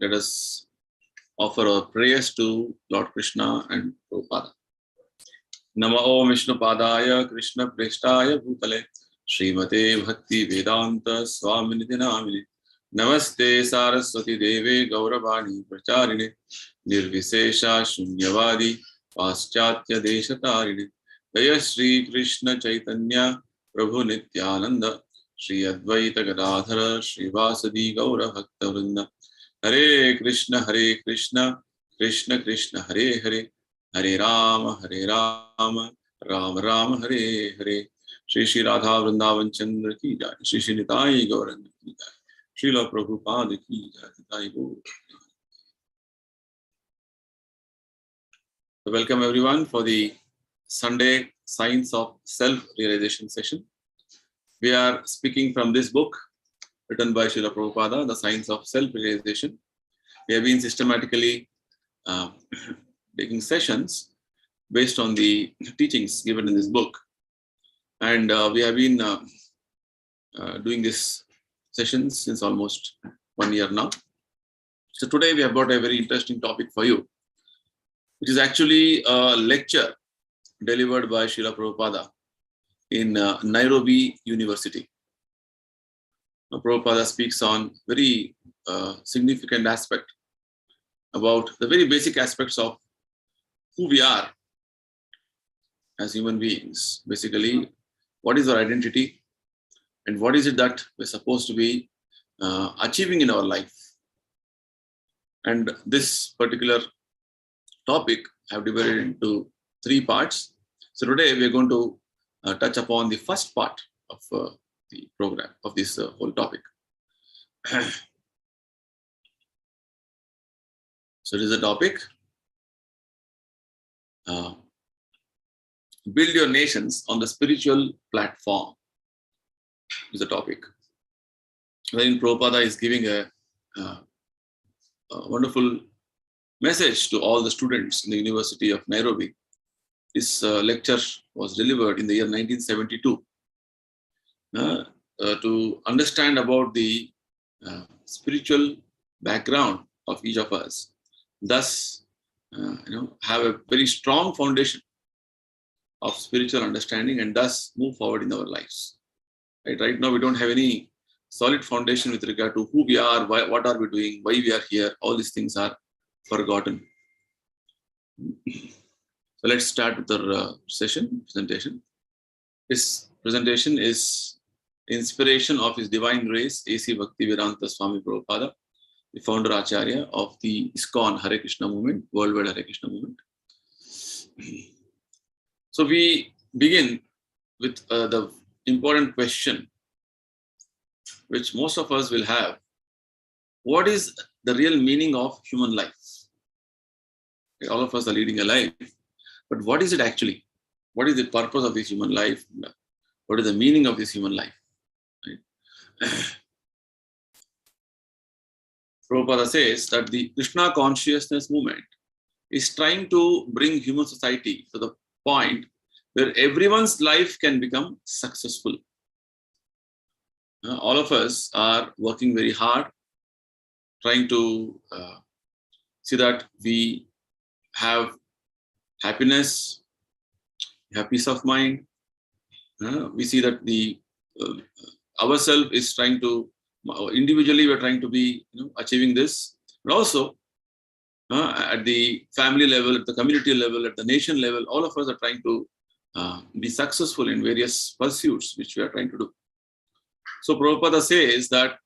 let us offer our prayers to Lord Krishna and Prabhupada. Nama Om Vishnu Padaya Krishna Preshtaya Bhutale Srimate Bhaktivedanta Swami Namini Namaste Saraswati Deve Gauravani Pracharine Nirvisesha Shunyavadi Paschatya Deshatarine Jaya Shri Krishna Chaitanya Prabhu Nityananda Shri Advaita Gadadhara Shri Vasadi Gaura Bhakta Vrinda Hare Krishna Krishna Krishna Hare Hare Hare Rama Rama Rama Hare Hare Shri Shri Radha Vrindavan Chandrodaya ki jai Shri Shri Nitai Gauranga ki jai Srila Prabhupada ki jai Nitai Gaur. Welcome everyone for the Sunday Science of Self-Realization session. We are speaking from this book written by Srila Prabhupada, The Science of Self-Realization. We have been systematically taking sessions based on the teachings given in this book. And we have been doing this sessions since almost 1 year now. So today we have got a very interesting topic for you, which is actually a lecture delivered by Srila Prabhupada in Nairobi University. Now, Prabhupada speaks on very significant aspect about the very basic aspects of who we are as human beings. Basically, what is our identity and what is it that we're supposed to be achieving in our life. And this particular topic I have divided into 3 parts. So today we're going to touch upon the first part of the program of this whole topic. So this is the topic. Build your nations on the spiritual platform is the topic. Wherein Prabhupada is giving a wonderful message to all the students in the University of Nairobi. This lecture was delivered in the year 1972 to understand about the spiritual background of each of us. Thus, have a very strong foundation of spiritual understanding and thus move forward in our lives. Right now, we don't have any solid foundation with regard to who we are, what are we doing, why we are here. All these things are forgotten. So let's start with our presentation. This presentation is inspiration of His Divine Grace A.C. Bhaktivedanta Swami Prabhupada, the founder Acharya of the ISKCON Hare Krishna movement, worldwide Hare Krishna movement. So we begin with the important question, which most of us will have. What is the real meaning of human life? All of us are leading a life, but what is it actually? What is the purpose of this human life? What is the meaning of this human life? Right? Prabhupada says that the Krishna consciousness movement is trying to bring human society to the point where everyone's life can become successful. All of us are working very hard, trying to see that we have happiness, have peace of mind. We see that the ourselves is trying to, individually we're trying to be achieving this, but also at the family level, at the community level, at the nation level, all of us are trying to be successful in various pursuits which we are trying to do. So Prabhupada says that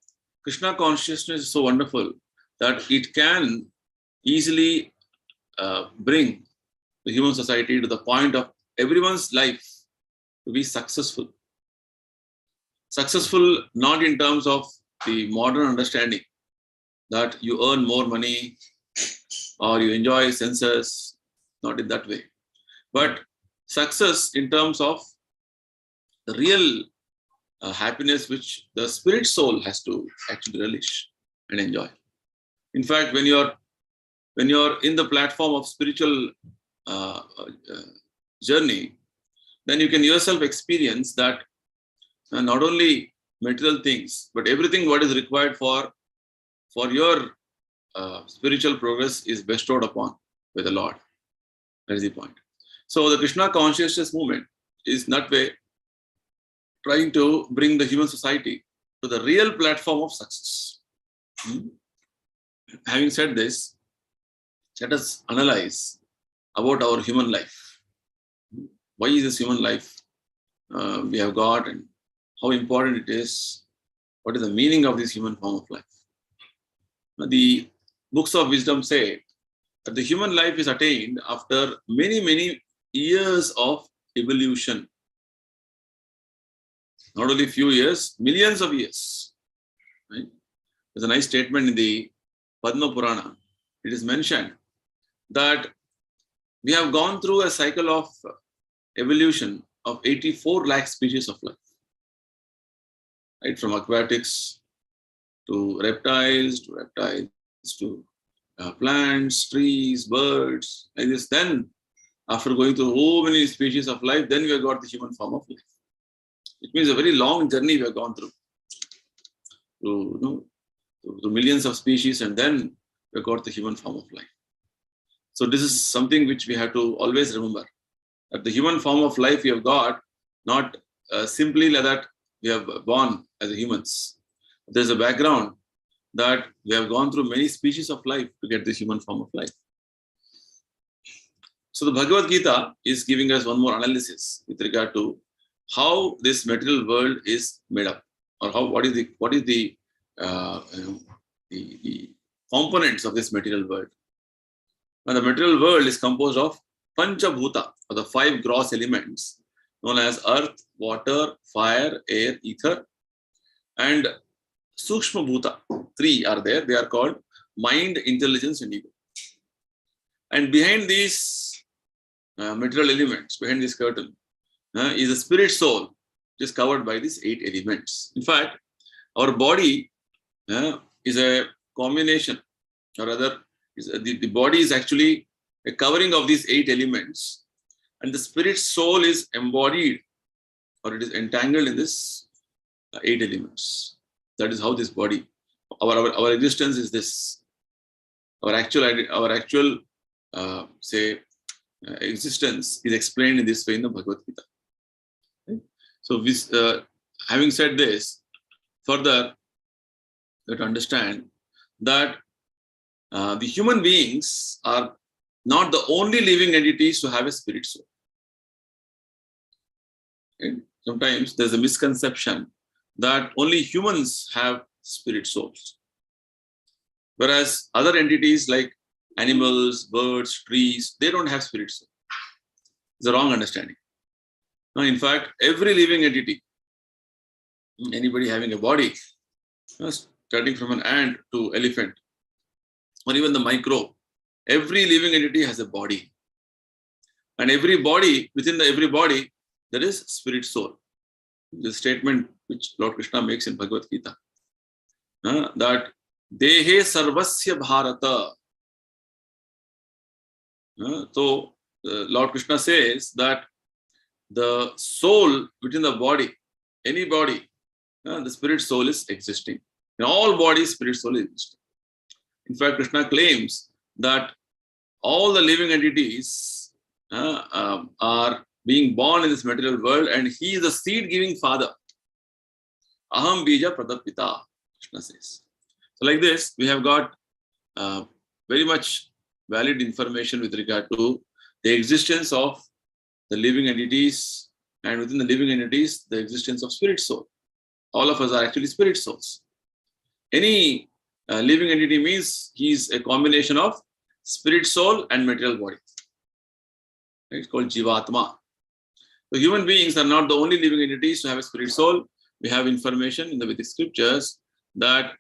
Krishna consciousness is so wonderful that it can easily bring the human society to the point of everyone's life to be successful. Successful not in terms of the modern understanding that you earn more money or you enjoy senses, not in that way. But success in terms of the real happiness which the spirit soul has to actually relish and enjoy. In fact, when you're in the platform of spiritual journey, then you can yourself experience that not only material things, but everything what is required for your spiritual progress is bestowed upon by the Lord. That is the point. So the Krishna consciousness movement is in that way trying to bring the human society to the real platform of success. Having said this, let us analyze about our human life. Why is this human life we have got, and how important it is? What is the meaning of this human form of life? The books of wisdom say that the human life is attained after many, many years of evolution. Not only few years, millions of years. Right? There's a nice statement in the Padma Purana. It is mentioned that we have gone through a cycle of evolution of 84 lakh species of life. Right? From aquatics to reptiles to plants, trees, birds, like this. Then, after going through so many species of life, then we have got the human form of life. It means a very long journey we have gone through. To millions of species, and then we have got the human form of life. So this is something which we have to always remember. That the human form of life we have got, not simply like that we have born as humans. There's a background that we have gone through many species of life to get this human form of life. So the Bhagavad Gita is giving us one more analysis with regard to how this material world is made up, or what is the components of this material world. Now the material world is composed of Panchabhuta, or the 5 gross elements known as earth, water, fire, air, ether, and Sukshma Bhuta. 3 are there. They are called mind, intelligence, and ego. And behind these material elements, behind this curtain, is a spirit soul, which is covered by these 8 elements. In fact, our body is a combination, or rather, the body is actually a covering of these 8 elements, and the spirit soul is embodied, or it is entangled in this 8 elements. That is how this body, our existence is this. Our actual existence is explained in this way in the Bhagavad Gita. Okay? So, having said this, further, to understand that the human beings are not the only living entities to have a spirit soul. Okay? Sometimes there's a misconception that only humans have spirit souls, whereas other entities like animals, birds, trees, they don't have spirit soul. It's a wrong understanding. Now, in fact, every living entity, anybody having a body, starting from an ant to elephant, or even the microbe, every living entity has a body. And every body, within every body, there is spirit soul. The statement which Lord Krishna makes in Bhagavad Gita, that Dehe Sarvasya Bharata. So Lord Krishna says that the soul within the body, any body, the spirit soul is existing. In all bodies, spirit soul is existing. In fact, Krishna claims that all the living entities are being born in this material world, and he is the seed-giving father. Aham bija pradapita, Krishna says. So like this, we have got very much valid information with regard to the existence of the living entities, and within the living entities, the existence of spirit soul. All of us are actually spirit souls. Any living entity means he is a combination of spirit soul and material body. It's called Jivatma. So human beings are not the only living entities to have a spirit soul. We have information in the Vedic scriptures that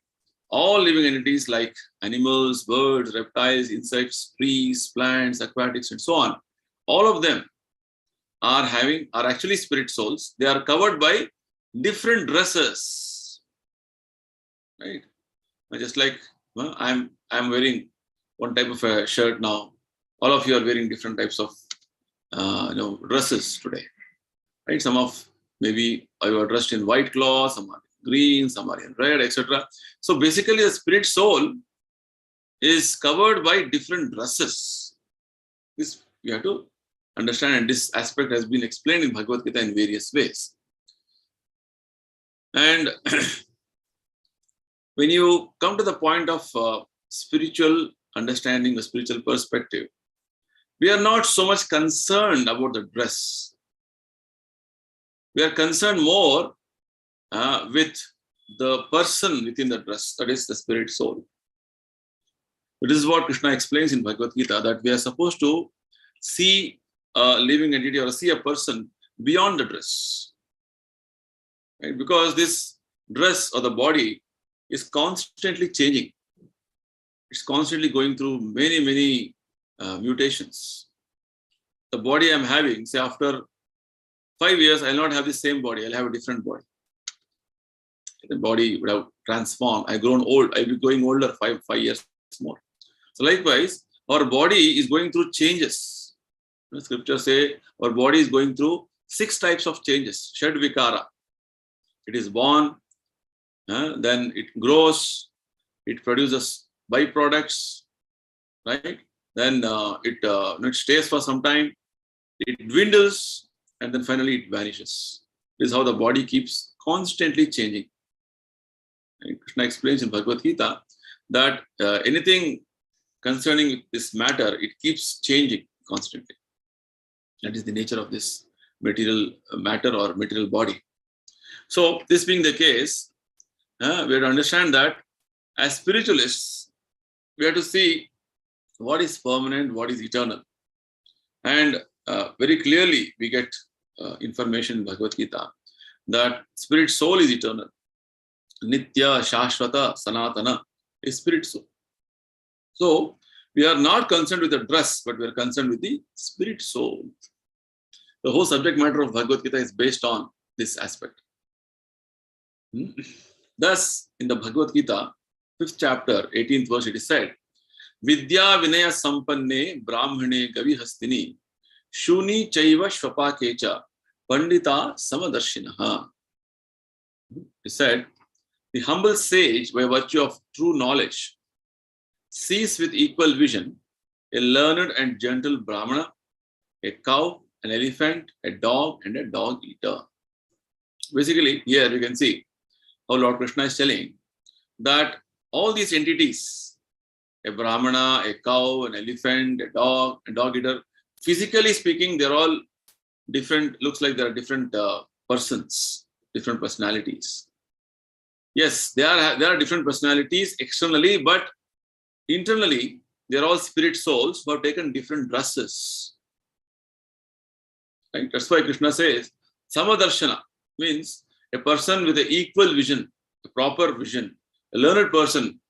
all living entities like animals, birds, reptiles, insects, trees, plants, aquatics, and so on, all of them are actually spirit souls. They are covered by different dresses. Right? Just like I'm wearing one type of a shirt now. All of you are wearing different types of dresses today. Right? Some of maybe you are dressed in white cloth, some are in green, some are in red, etc. So basically, the spirit soul is covered by different dresses. This you have to understand, and this aspect has been explained in Bhagavad Gita in various ways. And when you come to the point of spiritual understanding, the spiritual perspective, we are not so much concerned about the dress. We are concerned more with the person within the dress, that is the spirit soul. This is what Krishna explains in Bhagavad Gita, that we are supposed to see a living entity or see a person beyond the dress. Right? Because this dress or the body is constantly changing. It's constantly going through many mutations. The body I'm having, say after 5 years, I'll not have the same body, I'll have a different body. The body would have transformed. I've grown old, I'll be going older 5 years more. So likewise, our body is going through changes. The scriptures say our body is going through 6 types of changes. Shad Vikara. It is born, then it grows, it produces byproducts, right? Then it stays for some time, it dwindles, and then finally it vanishes. This is how the body keeps constantly changing. And Krishna explains in Bhagavad Gita that anything concerning this matter, it keeps changing constantly. That is the nature of this material matter or material body. So this being the case, we have to understand that as spiritualists, we have to see what is permanent, what is eternal. And very clearly we get information in Bhagavad Gita that spirit soul is eternal. Nitya, Shashvata, Sanatana is spirit soul. So we are not concerned with the dress, but we are concerned with the spirit soul. The whole subject matter of Bhagavad Gita is based on this aspect. Thus, in the Bhagavad Gita, 5th chapter, 18th verse, it is said, Vidya Vinaya Sampanne Brahmane Gavihastini Shuni Chaiva Shvapakecha Pandita Samadarshinaha. It said, the humble sage, by virtue of true knowledge, sees with equal vision a learned and gentle Brahmana, a cow, an elephant, a dog, and a dog eater. Basically, here you can see how Lord Krishna is telling that all these entities, a Brahmana, a cow, an elephant, a dog eater, physically speaking, they're all different, looks like there are different persons, different personalities. Yes, there are different personalities externally, but internally, they're all spirit souls who have taken different dresses. Right? That's why Krishna says, Samadarshana means a person with an equal vision, a proper vision. A learned person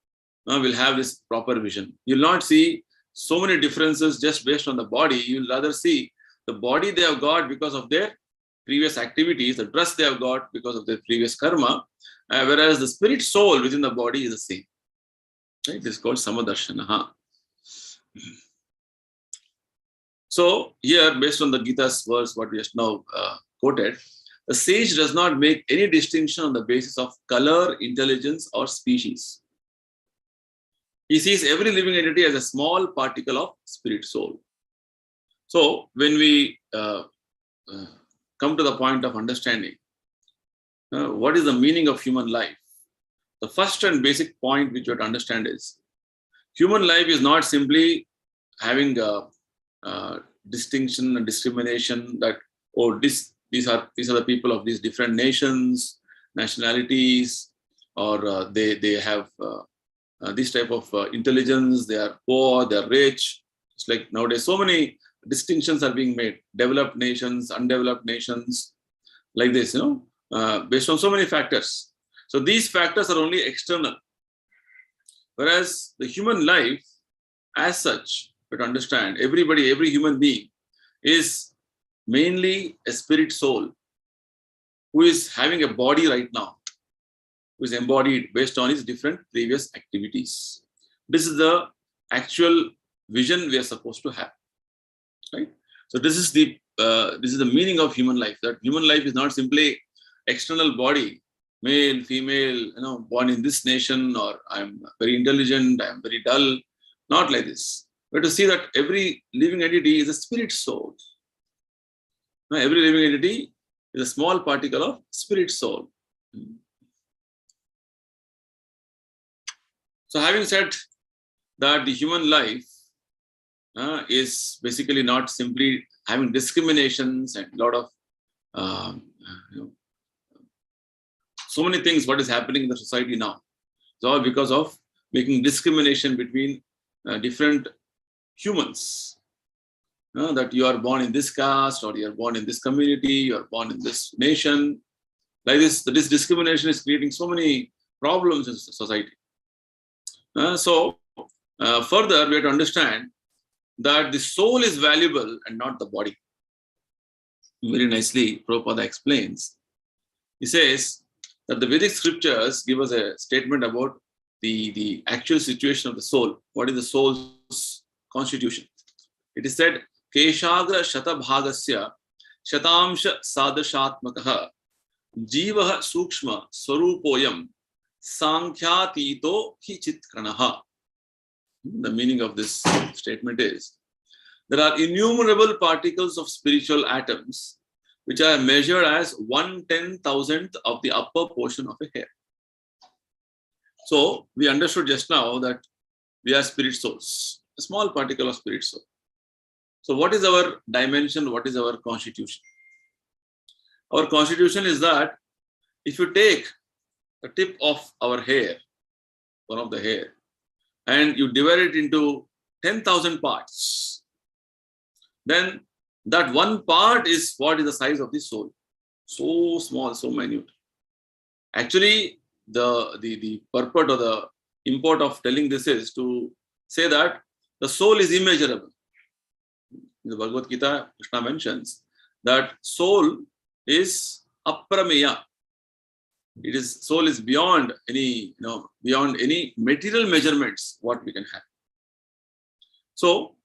will have this proper vision. You'll not see so many differences just based on the body. You'll rather see the body they have got because of their previous activities, the dress they have got because of their previous karma, whereas the spirit soul within the body is the same. Right? This is called Samadarshana. So here, based on the Gita's verse, what we just now quoted, the sage does not make any distinction on the basis of color, intelligence, or species. He sees every living entity as a small particle of spirit soul. So when we come to the point of understanding what is the meaning of human life, the first and basic point which you have to understand is human life is not simply having a distinction and discrimination that, oh, these are the people of these different nations, nationalities, or they have this type of intelligence, they are poor, they are rich. It's like nowadays so many distinctions are being made, developed nations, undeveloped nations, like this, based on so many factors. So these factors are only external. Whereas the human life as such, you have to understand, every human being is mainly a spirit soul who is having a body right now, who is embodied based on his different previous activities. This is the actual vision we are supposed to have, right? So this is the meaning of human life. That human life is not simply external body, male, female, born in this nation, or I'm very intelligent, I'm very dull. Not like this. We have to see that every living entity is a spirit soul. Now, every living entity is a small particle of spirit soul. So having said that the human life is basically not simply having discriminations and a lot of so many things what is happening in the society now. It's all because of making discrimination between different humans. That you are born in this caste, or you are born in this community, you are born in this nation. Like this discrimination is creating so many problems in society. So further, we have to understand that the soul is valuable and not the body. Very nicely, Prabhupada explains. He says that the Vedic scriptures give us a statement about the actual situation of the soul. What is the soul's constitution? It is said, Keshagra Shatabhagasya Shatamsha Sadashatmakaha Jivaha Sukshma Swarupoyam Sankhyatito Hi Chitkranaha. The meaning of this statement is, there are innumerable particles of spiritual atoms which are measured as 1/10,000th of the upper portion of a hair. So we understood just now that we are spirit souls, a small particle of spirit soul. So what is our dimension? What is our constitution? Our constitution is that if you take the tip of our hair, one of the hair, and you divide it into 10,000 parts, then that one part is what is the size of the soul. So small, so minute. Actually, the purport or the import of telling this is to say that the soul is immeasurable. In the Bhagavad Gita, Krishna mentions that soul is aprameya. Soul is beyond any, beyond any material measurements what we can have. So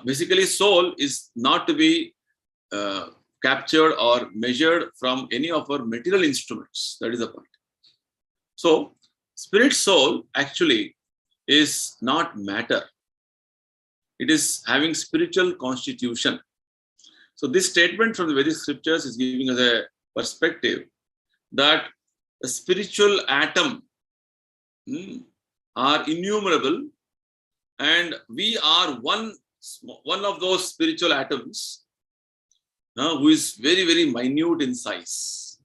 basically, soul is not to be captured or measured from any of our material instruments. That is the point. So spirit soul actually is not matter. It is having spiritual constitution. So this statement from the Vedic scriptures is giving us a perspective that the spiritual atom are innumerable, and we are one of those spiritual atoms who is very, very minute in size.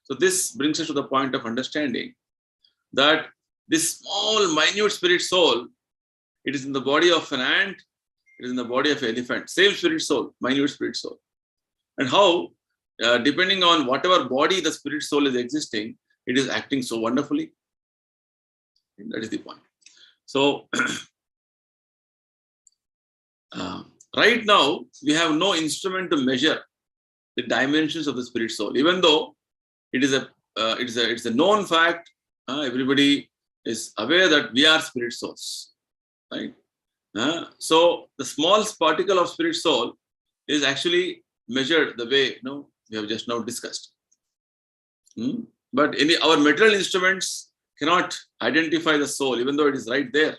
So this brings us to the point of understanding that this small, minute spirit soul, it is in the body of an ant, it is in the body of an elephant. Same spirit soul, minute spirit soul. And how, depending on whatever body the spirit soul is existing, it is acting so wonderfully. That is the point. So, right now, we have no instrument to measure the dimensions of the spirit soul, even though it is a known fact. Everybody is aware that we are spirit souls, right? So the small particle of spirit soul is actually measured the way we have just now discussed. But our material instruments cannot identify the soul, even though it is right there.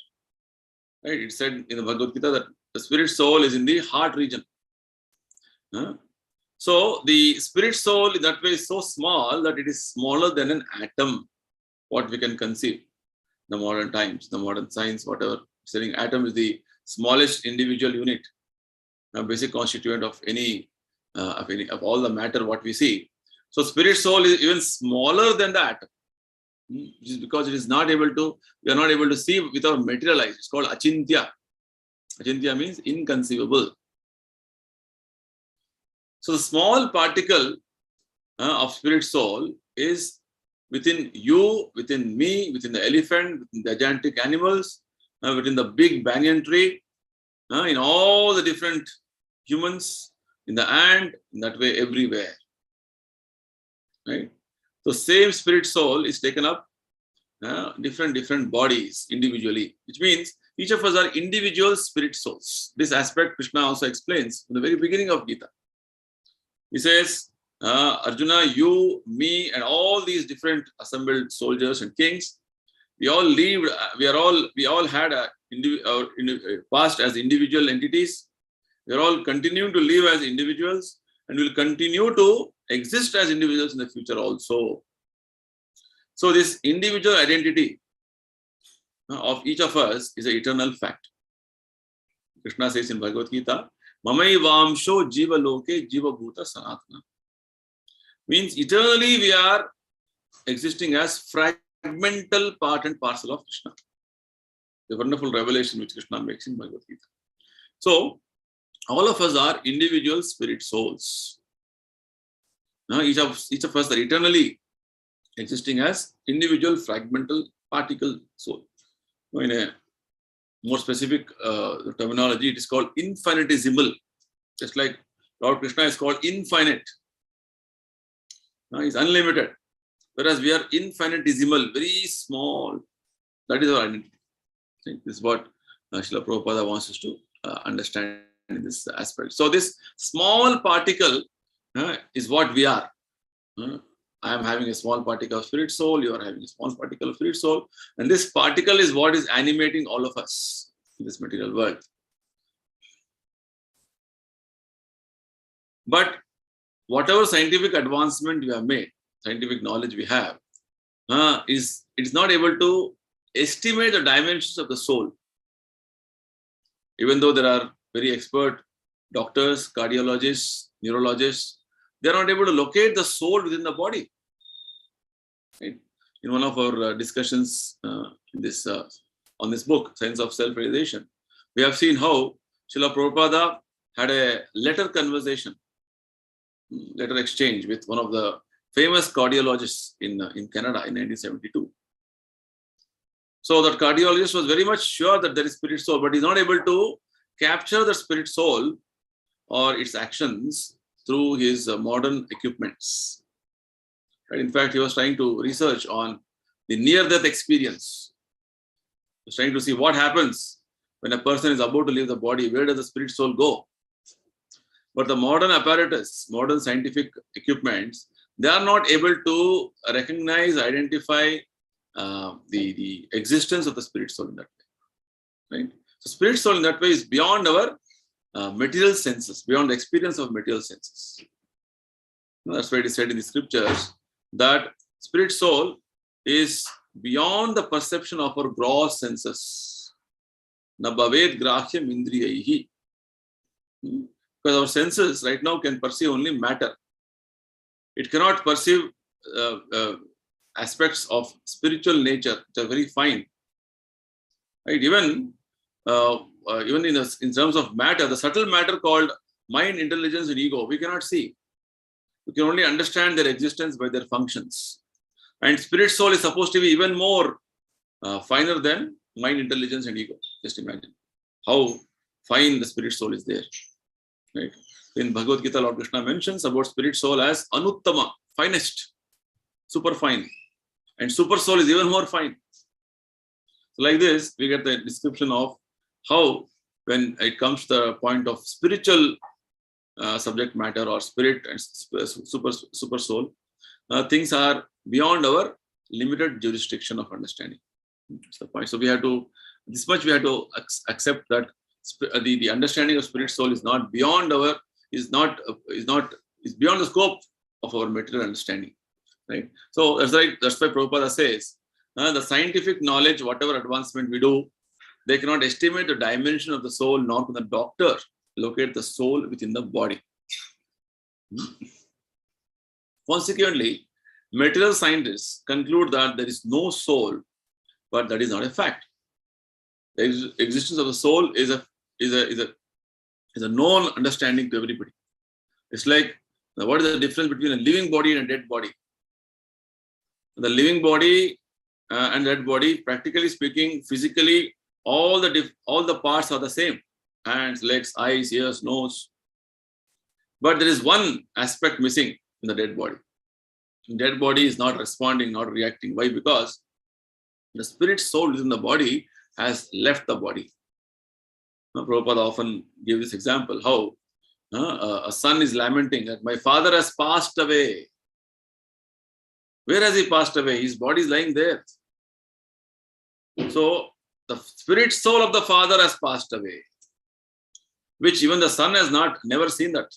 Right? It said in the Bhagavad Gita that the spirit soul is in the heart region. So the spirit soul in that way is so small that it is smaller than an atom. What we can conceive, the modern times, the modern science, whatever, saying atom is the smallest individual unit, a basic constituent of of all the matter what we see. So spirit soul is even smaller than the atom, which is because we are not able to see with our material eyes. It's called achintya. Achintya means inconceivable. So the small particle of spirit soul is within you, within me, within the elephant, within the gigantic animals, within the big banyan tree, in all the different humans, in the ant, in that way everywhere. Right? So same spirit soul is taken up different bodies individually, which means each of us are individual spirit souls. This aspect Krishna also explains in the very beginning of Gita. He says, Arjuna, you, me, and all these different assembled soldiers and kings, we all lived. We all had past as individual entities. We are all continuing to live as individuals and will continue to exist as individuals in the future also. So this individual identity of each of us is an eternal fact. Krishna says in Bhagavad Gita, Mamai Vamsho Jiva Loke Jiva Bhuta Sanatana. Means eternally we are existing as fragmental part and parcel of Krishna. The wonderful revelation which Krishna makes in Bhagavad Gita. So, all of us are individual spirit souls. Now, each of us are eternally existing as individual fragmental particle soul. In a more specific terminology, it is called infinitesimal. Just like Lord Krishna is called infinite. Now, he is unlimited. Whereas we are infinitesimal, very small. That is our identity. This is what Srila Prabhupada wants us to understand in this aspect. So this small particle is what we are. I am having a small particle of spirit soul, you are having a small particle of spirit soul, and this particle is what is animating all of us in this material world. But whatever scientific advancement we have made, scientific knowledge we have, it is not able to estimate the dimensions of the soul. Even though there are very expert doctors, cardiologists, neurologists, they are not able to locate the soul within the body. Right? In one of our discussions on this book, Science of Self-Realization, we have seen how Srila Prabhupada had a letter exchange with one of the famous cardiologists in Canada in 1972. So that cardiologist was very much sure that there is spirit soul, but he's not able to capture the spirit soul or its actions through his modern equipments. Right? In fact, he was trying to research on the near-death experience. He was trying to see what happens when a person is about to leave the body. Where does the spirit soul go? But the modern apparatus, modern scientific equipments, they are not able to recognize, identify the existence of the spirit soul in that way. Right? So spirit soul in that way is beyond our material senses, beyond the experience of material senses. That's why it is said in the scriptures that spirit soul is beyond the perception of our gross senses. Na bhaved grāhyam indriyaihi. Because our senses right now can perceive only matter. It cannot perceive aspects of spiritual nature which are very fine. Right? Even in terms of matter, the subtle matter called mind, intelligence, and ego, we cannot see. We can only understand their existence by their functions. And spirit soul is supposed to be even more finer than mind, intelligence, and ego. Just imagine how fine the spirit soul is there. Right? In Bhagavad Gita, Lord Krishna mentions about spirit soul as anuttama, finest, super fine. And super soul is even more fine. So like this, we get the description of how when it comes to the point of spiritual subject matter or spirit and super soul, things are beyond our limited jurisdiction of understanding. That's the point. So we have to, this much we have to accept that the understanding of spirit soul is not beyond our, is beyond the scope of our material understanding. Right? So that's right. That's why Prabhupada says the scientific knowledge, whatever advancement we do, they cannot estimate the dimension of the soul, nor can the doctor locate the soul within the body. Consequently, material scientists conclude that there is no soul, but that is not a fact. The existence of the soul is a known understanding to everybody. It's like, what is the difference between a living body and a dead body? The living body and dead body, practically speaking, physically, all the parts are the same. Hands, legs, eyes, ears, nose. But there is one aspect missing in the dead body. The dead body is not responding, not reacting. Why? Because the spirit soul within the body has left the body. Prabhupada often gives this example, how a son is lamenting that my father has passed away. Where has he passed away? His body is lying there. So the spirit soul of the father has passed away, which even the son has never seen that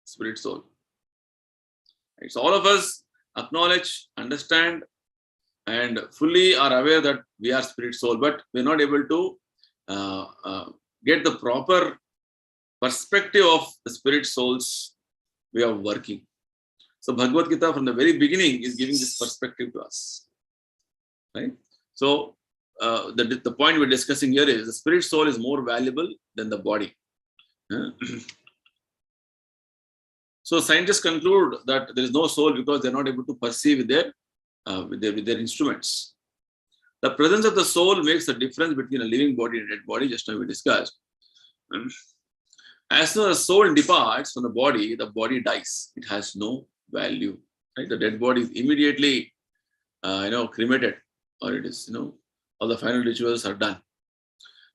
spirit soul. Right? So all of us acknowledge, understand, and fully are aware that we are spirit soul, but we're not able to get the proper perspective of the spirit soul's way of working. So Bhagavad Gita from the very beginning is giving this perspective to us. Right? So the point we're discussing here is the spirit soul is more valuable than the body. So scientists conclude that there is no soul because they're not able to perceive with their instruments. The presence of the soul makes the difference between a living body and a dead body, just now we discussed. As soon as the soul departs from the body dies. It has no value. Right? The dead body is immediately cremated, or it is, all the final rituals are done.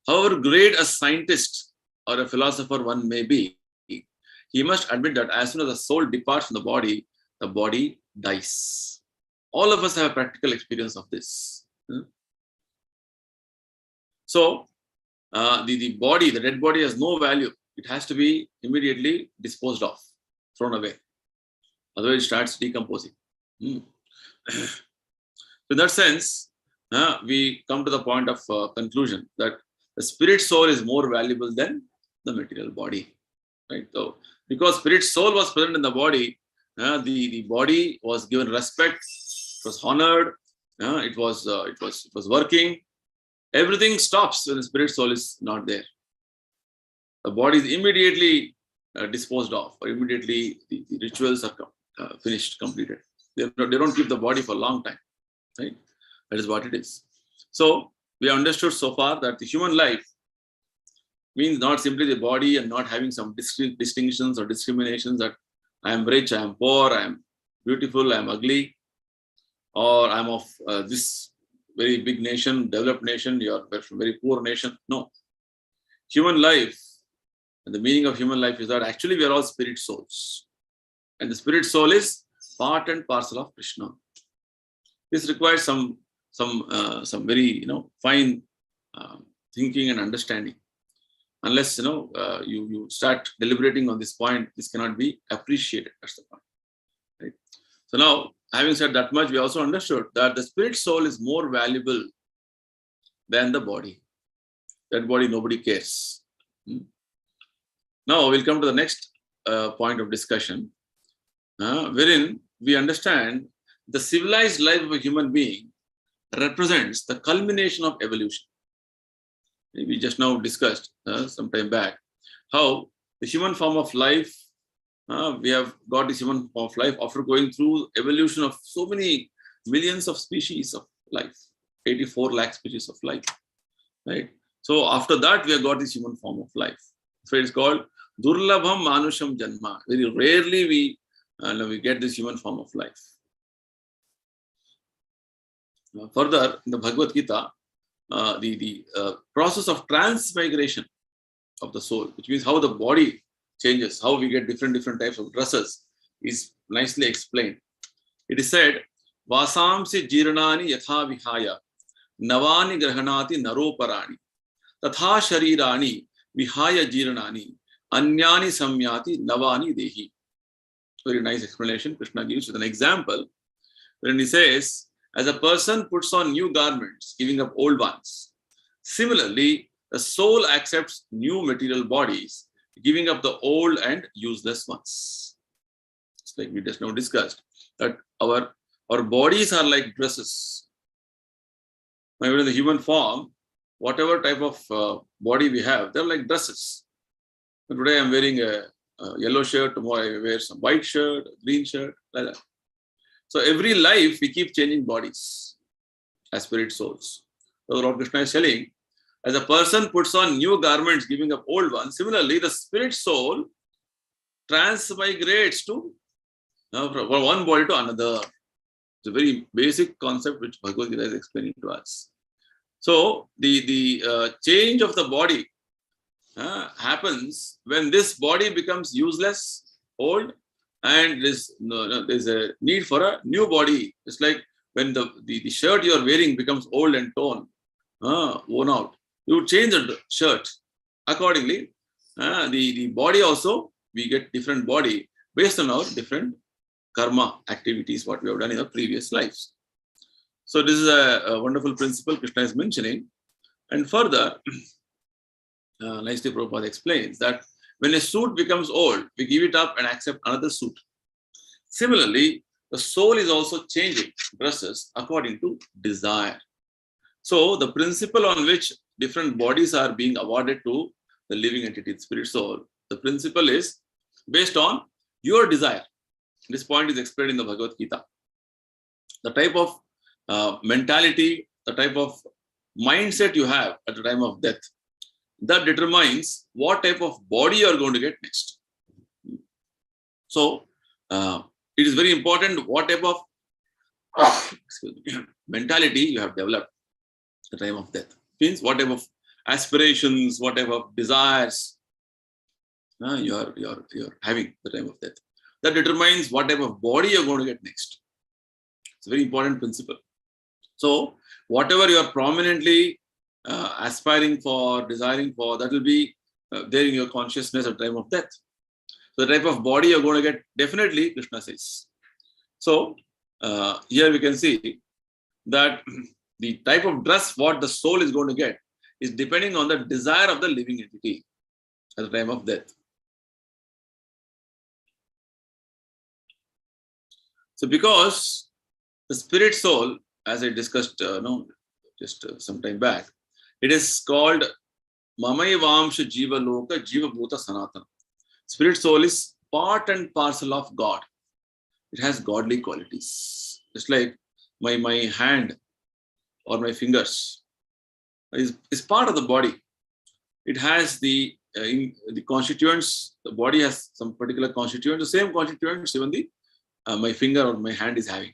However great a scientist or a philosopher one may be, he must admit that as soon as the soul departs from the body dies. All of us have a practical experience of this. So, the dead body has no value. It has to be immediately disposed of, thrown away. Otherwise, it starts decomposing. In that sense, we come to the point of conclusion that the spirit soul is more valuable than the material body. Right? So, because spirit soul was present in the body, the body was given respect, it was honored, it was working. Everything stops when the spirit soul is not there. The body is immediately disposed of, or immediately the rituals are finished, completed. They don't keep the body for a long time. Right? That is what it is. So we understood so far that the human life means not simply the body and not having some distinctions or discriminations that I am rich, I am poor, I am beautiful, I am ugly, or I am of this very big nation, developed nation, you are from very poor nation. No. Human life, and the meaning of human life is that actually we are all spirit souls. And the spirit soul is part and parcel of Krishna. This requires some very fine thinking and understanding. Unless you start deliberating on this point, this cannot be appreciated. That's the point. Right? So now, having said that much, we also understood that the spirit soul is more valuable than the body. That body, nobody cares. Now we'll come to the next point of discussion, wherein we understand the civilized life of a human being represents the culmination of evolution. We just now discussed some time back how the human form of life, we have got this human form of life after going through evolution of so many millions of species of life, 84 lakh species of life, right? So after that, we have got this human form of life. So it's called Durlabham Manusham Janma. Very rarely we get this human form of life. Further, in the Bhagavad Gita, the process of transmigration of the soul, which means how the body changes, how we get different types of dresses, is nicely explained. It is said, Vasamsi jirnani yatha vihaya, navani grahanati naroparani, tatha sharirani vihaya jirnani, anyani samyati navani dehi. Very nice explanation Krishna gives with an example, when he says, as a person puts on new garments, giving up old ones, similarly, the soul accepts new material bodies, giving up the old and useless ones. It's like we just now discussed, that our bodies are like dresses. Now, in the human form, whatever type of body we have, they're like dresses. So today I'm wearing a yellow shirt, tomorrow I wear some white shirt, green shirt, like that. So every life we keep changing bodies as spirit souls. So Lord Krishna is telling, as a person puts on new garments, giving up old ones, similarly the spirit soul transmigrates from one body to another. It's a very basic concept which Bhagavad Gita is explaining to us. So the change of the body happens when this body becomes useless, old, and there's a need for a new body. It's like when the shirt you're wearing becomes old and torn, worn out. You change the shirt. Accordingly, the body also, we get different body based on our different karma activities, what we have done in our previous lives. So this is a wonderful principle Krishna is mentioning. And further, nicely Prabhupada explains that when a suit becomes old, we give it up and accept another suit. Similarly, the soul is also changing dresses according to desire. So the principle on which different bodies are being awarded to the living entity, the spirit soul, the principle is based on your desire. This point is explained in the Bhagavad Gita. The type of mentality, the type of mindset you have at the time of death, that determines what type of body you are going to get next. So it is very important what type of mentality you have developed at the time of death. Means what type of aspirations, what type of desires you are having at the time of death. That determines what type of body you are going to get next. It's a very important principle. So whatever you are prominently aspiring for, desiring for, that will be there in your consciousness at the time of death. So the type of body you're going to get, definitely, Krishna says. So here we can see that the type of dress what the soul is going to get is depending on the desire of the living entity at the time of death. So because the spirit soul, as I discussed some time back, it is called Mamayavamsha Jiva Loka Jiva Bhuta Sanatana. Spirit soul is part and parcel of God. It has godly qualities. Just like my hand or my fingers is part of the body. It has the constituents. The body has some particular constituents. The same constituents even my finger or my hand is having.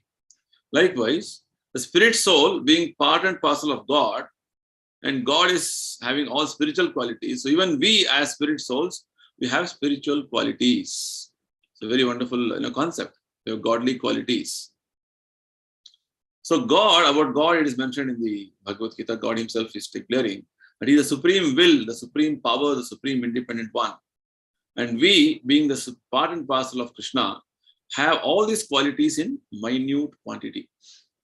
Likewise, the spirit soul being part and parcel of God, and God is having all spiritual qualities. So even we as spirit souls, we have spiritual qualities. It's a very wonderful concept. We have godly qualities. So about God, it is mentioned in the Bhagavad Gita. God himself is declaring that he is the supreme will, the supreme power, the supreme independent one. And we, being the part and parcel of Krishna, have all these qualities in minute quantity.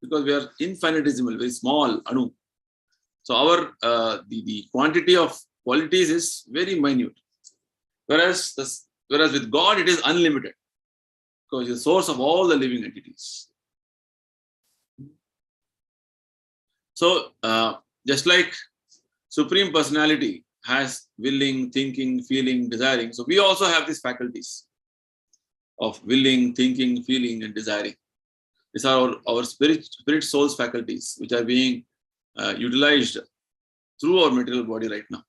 Because we are infinitesimal, very small, anu. So our the quantity of qualities is very minute. Whereas with God, it is unlimited. Because he is the source of all the living entities. So just like Supreme Personality has willing, thinking, feeling, desiring. So we also have these faculties of willing, thinking, feeling, and desiring. These are our spirit soul's faculties, which are being utilized through our material body right now.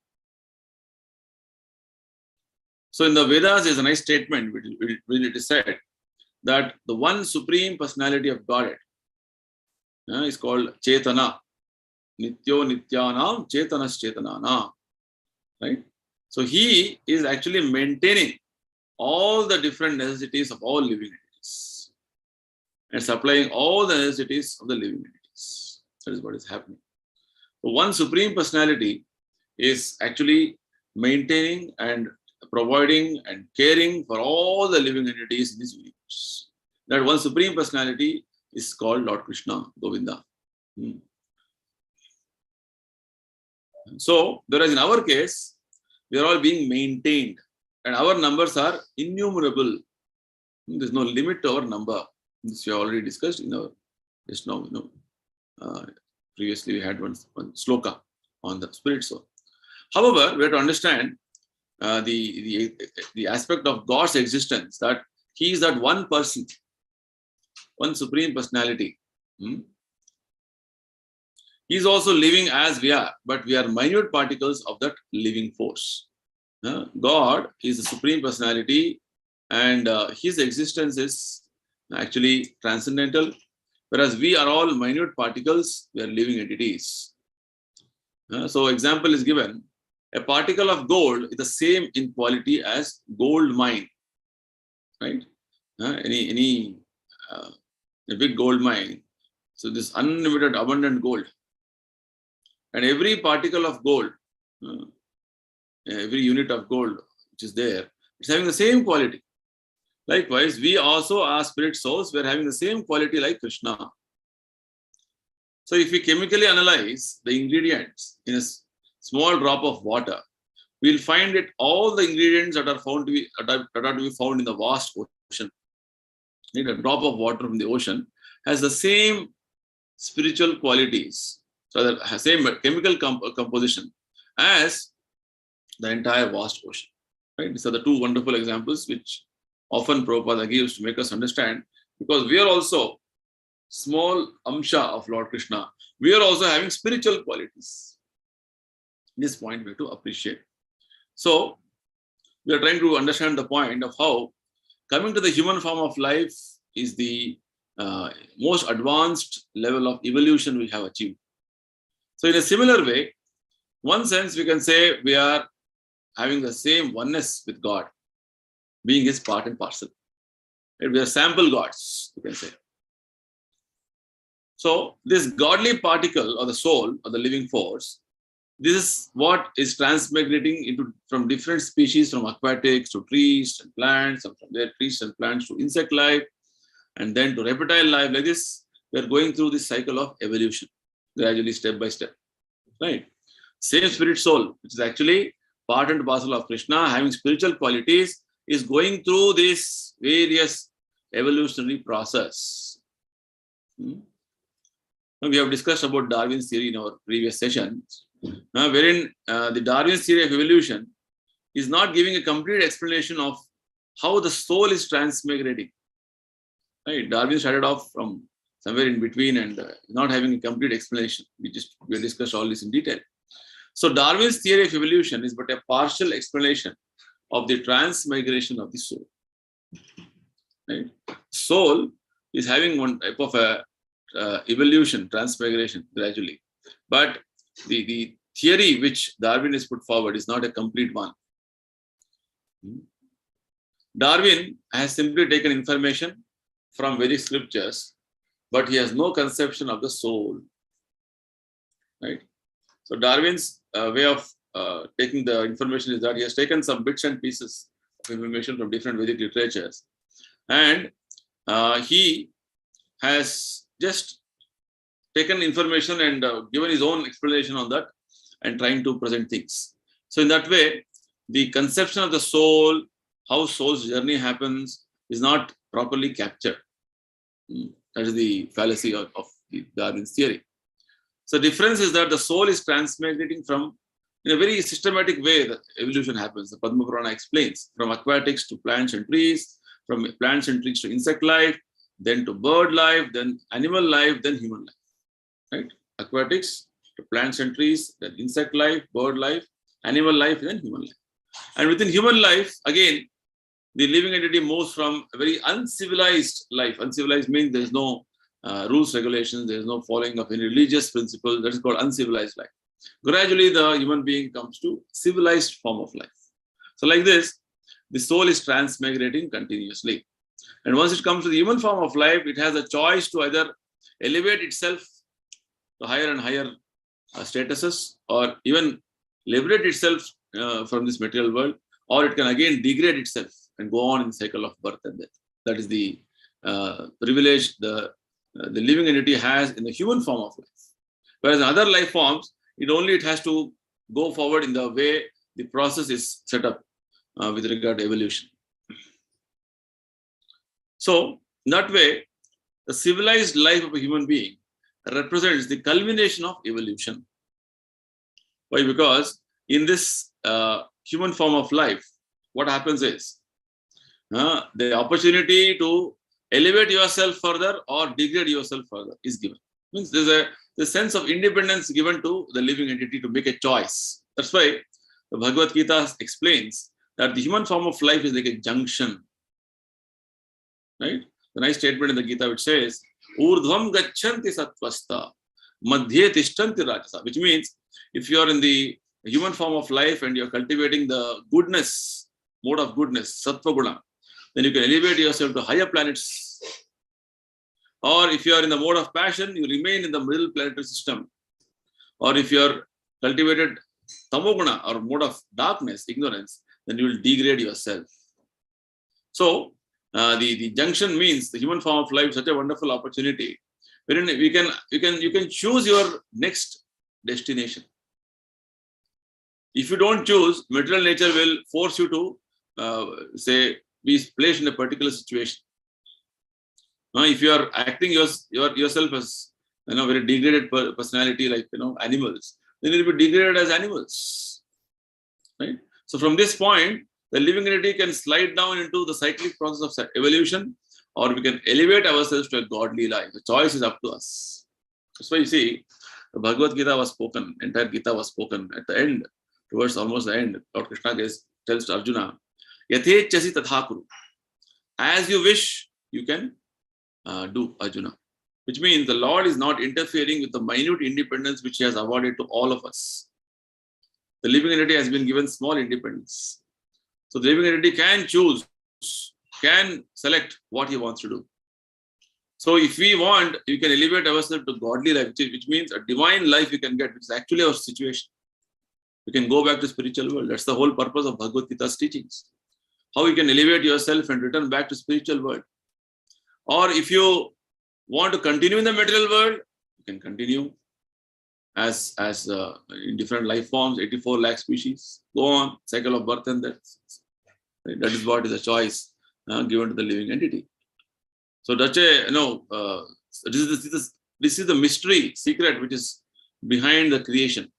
So in the Vedas, there's a nice statement when it is said that the one supreme personality of Godhead is called Chetana. Nityo Nityanam Chetanas Chetanana. Right? So he is actually maintaining all the different necessities of all living entities and supplying all the necessities of the living entities. That is what is happening. So one supreme personality is actually maintaining and providing and caring for all the living entities in this universe. That one supreme personality is called Lord Krishna, Govinda. So, whereas in our case, we are all being maintained and our numbers are innumerable. There's no limit to our number. This we already discussed in our just now. Previously we had one sloka on the spirit soul. However, we have to understand the aspect of God's existence, that he is that one person, one supreme personality. He is also living as we are, but we are minute particles of that living force. God is the supreme personality, and his existence is actually transcendental, whereas we are all minute particles, we are living entities. So example is given, a particle of gold is the same in quality as gold mine, right? A big gold mine, so this unlimited abundant gold. And every particle of gold, every unit of gold which is there, it's having the same quality. Likewise, we also are spirit souls, we're having the same quality like Krishna. So if we chemically analyze the ingredients in a small drop of water, we'll find that all the ingredients that are found to be found in the vast ocean. A drop of water from the ocean has the same spiritual qualities, so the same chemical composition as the entire vast ocean. Right? These are the two wonderful examples which often Prabhupada gives to make us understand, because we are also small amsha of Lord Krishna. We are also having spiritual qualities. This point we have to appreciate. So we are trying to understand the point of how coming to the human form of life is the most advanced level of evolution we have achieved. So in a similar way, one sense we can say we are having the same oneness with God, being His part and parcel. We are sample gods, you can say. So this godly particle or the soul or the living force, this is what is transmigrating from different species, from aquatics to trees and plants, and from their trees and plants to insect life, and then to reptile life. Like this, we are going through this cycle of evolution, gradually, step by step. Right? Same spirit soul, which is actually part and parcel of Krishna, having spiritual qualities, is going through this various evolutionary process. We have discussed about Darwin's theory in our previous sessions, wherein the Darwin's theory of evolution is not giving a complete explanation of how the soul is transmigrating. Right? Darwin started off from somewhere in between and not having a complete explanation. We discussed all this in detail. So Darwin's theory of evolution is but a partial explanation of the transmigration of the soul. Right? Soul is having one type of a evolution, transmigration gradually. But the theory which Darwin has put forward is not a complete one. Darwin has simply taken information from Vedic scriptures, but he has no conception of the soul. Right? So Darwin's way of taking the information is that he has taken some bits and pieces of information from different Vedic literatures, and he has just taken information and given his own explanation on that and trying to present things. So in that way, the conception of the soul, how soul's journey happens, is not properly captured. That is the fallacy of the Darwin's theory. So the difference is that the soul is transmigrating from, in a very systematic way, the evolution happens. The Padma Purana explains, from aquatics to plants and trees, from plants and trees to insect life, then to bird life, then animal life, then human life. Right? Aquatics to plants and trees, then insect life, bird life, animal life, then human life. And within human life, again, the living entity moves from a very uncivilized life. Uncivilized means there is no rules, regulations, there is no following of any religious principle. That is called uncivilized life. Gradually, the human being comes to civilized form of life. So like this, the soul is transmigrating continuously. And once it comes to the human form of life, it has a choice to either elevate itself to higher and higher statuses, or even liberate itself from this material world, or it can again degrade itself and go on in the cycle of birth and death. That is the privilege the living entity has in the human form of life. Whereas in other life forms, it has to go forward in the way the process is set up with regard to evolution. So, in that way, the civilized life of a human being represents the culmination of evolution. Why? Because in this human form of life, what happens is the opportunity to elevate yourself further or degrade yourself further is given. Means there's a sense of independence given to the living entity to make a choice. That's why the Bhagavad Gita explains that the human form of life is like a junction. Right? The nice statement in the Gita which says, Urdhvam gachanti sattvasta, madhye tishtanti rajasa, which means if you are in the human form of life and you're cultivating the goodness, mode of goodness, sattva guna, then you can elevate yourself to higher planets. Or if you are in the mode of passion, you remain in the middle planetary system. or if you are cultivated tamoguna or mode of darkness, ignorance, then you will degrade yourself. So the junction means the human form of life is such a wonderful opportunity wherein you can choose your next destination. If you don't choose, material nature will force you to be placed in a particular situation. If you are acting yourself as very degraded personality, like animals, then you will be degraded as animals, right? So from this point, the living entity can slide down into the cyclic process of evolution, or we can elevate ourselves to a godly life. The choice is up to us. That's why you see, the Bhagavad Gita was spoken, entire Gita was spoken. At the end, towards almost the end, Lord Krishna tells to Arjuna, Yathechasi tatha kuru. As you wish, you can do, Arjuna. Which means the Lord is not interfering with the minute independence which He has awarded to all of us. The living entity has been given small independence. So the living entity can choose, can select what he wants to do. So if we want, you can elevate ourselves to godly life, which means a divine life you can get, which is actually our situation. You can go back to spiritual world. That's the whole purpose of Bhagavad Gita's teachings. How you can elevate yourself and return back to spiritual world. Or if you want to continue in the material world, you can continue as in different life forms, 84 lakh species. Go on, cycle of birth and death. That is what is a choice given to the living entity. So this is the mystery, secret which is behind the creation.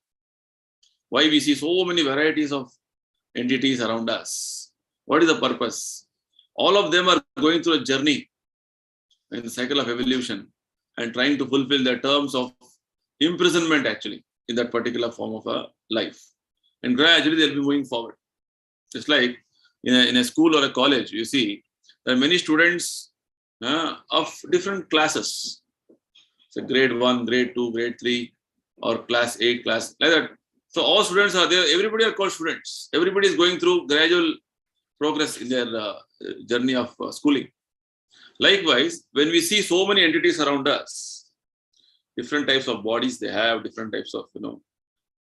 Why we see so many varieties of entities around us. What is the purpose? All of them are going through a journey in the cycle of evolution and trying to fulfill their terms of imprisonment actually in that particular form of a life. And gradually they'll be moving forward. Just like in a school or a college, you see there are many students of different classes. So grade 1, grade 2, grade 3, or class 8, class like that. So all students are there. Everybody are called students. Everybody is going through gradual progress in their journey of schooling. Likewise, when we see so many entities around us, different types of bodies they have, different types of